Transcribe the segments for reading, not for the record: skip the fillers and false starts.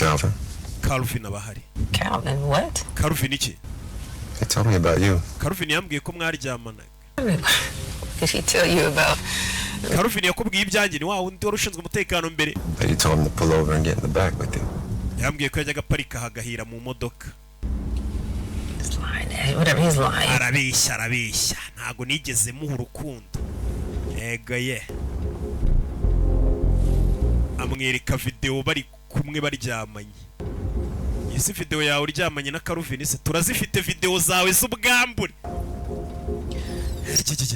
Calvin. Calvin abahari. Calvin, what? Calvin iki? He told me about you. Calvin yambwiye ko mwaryamana. Did he tell you about? Calvin yakubwiye ibyanjye ni wa wundi wari ushinzwe umutekano mbere. But you told him to pull over and get in the back with you. Yambwiye ko yajyaga parika hagahira mu modoka. He's lying. Whatever, he's lying. Arabeshya ntago nigeze muha urukundo. Ego ye. Amwereka video bari kumwe baryamanye. Isi video yawe uryamanye na Calvin se turazifite video zawe z'ubwambure.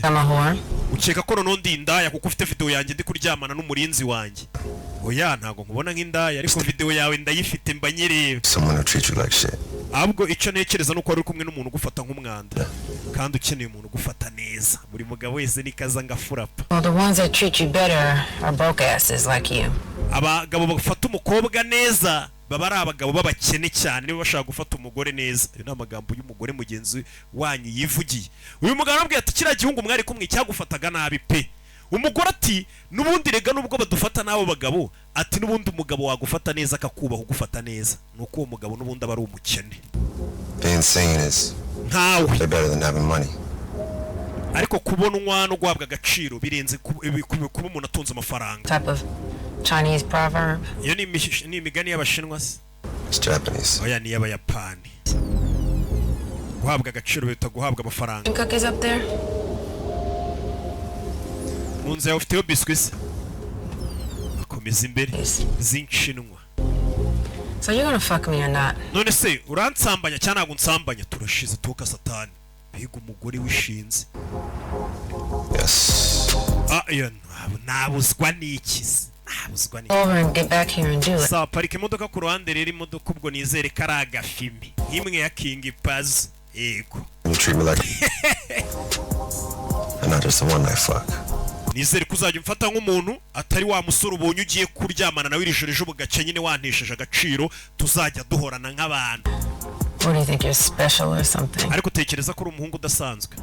Amahoro. Ukeka ko noneho ndi indaya kuko ufite video yanjye ndi kuryamana n'umurinzi wanjye. Oya ntago nkubona nk'indaya ariko video yawe ndayifite mbanyereye. Someone who treats you like shit. Ahubwo icyo ntekereza nuko ari kumwe n'umuntu ugufata nk'umwanda kandi ukeneye umuntu ugufata neza. Buri mugabo wese nikaza ngafurapa. Well, the ones that treat you better are broke asses like you. Abagabo bafata umukobwa neza baba ari abagabo babakene cyane niba bashaka gufata umugore neza. Ayo ni amagambo y'umugore mugenzi wanyu yivugiye. Uyu mugabo arambwiye ati kiriya gihungu mwari kumwe cyagufataga nabi pe. Umugore ati nubundi rega nubwo badufata nabo bagabo ati nubundi umugabo wagufata neza akakubaho gufata neza nuko uwo mugabo nubundi aba ari umukene. Being seen is better than having money. Ariko kubonwa no guhabwa agaciro birenze kuba umuntu atunze amafaranga. Type of Chinese proverb. Iyo ni imigani y'Abashinwa se? It's Japanese. Oya ni y'Abayapani. Guhabwa agaciro bita guhabwa amafaranga. Cookies up there? Munze yawe ufiteyo biscuit se? Akomeza imbere z'inshinwa. So you're gonna fuck me or not? None se uransambanya cyangwa ntago nsambanya? Turashize tuka satani. Biga umugore wishinze. Yes. Iyo nabuzwa n'iki? Over and get back here and do it. Sa parike imodoka ku ruhande rero imodoka ubwo nizere ko ari agafimi. Imwe ya King Paz. Yego. You treat me like and not just a one night fuck. Nizere kuzajya umfata nk'umuntu atari wa musore ubonye ugiye kuryamana nawe iri joro bugace nyine wantesheje agaciro tuzajya duhorana nk'abantu. What do you think, you're special or something? Ariko tekereza ko uri umuhungu udasanzwe.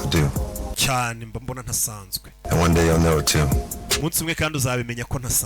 I do. Cyane mba mbona ntasanzwe. And one day you'll know it too. Umunsi umwe kandi uzabimenya ko ntasanzwe.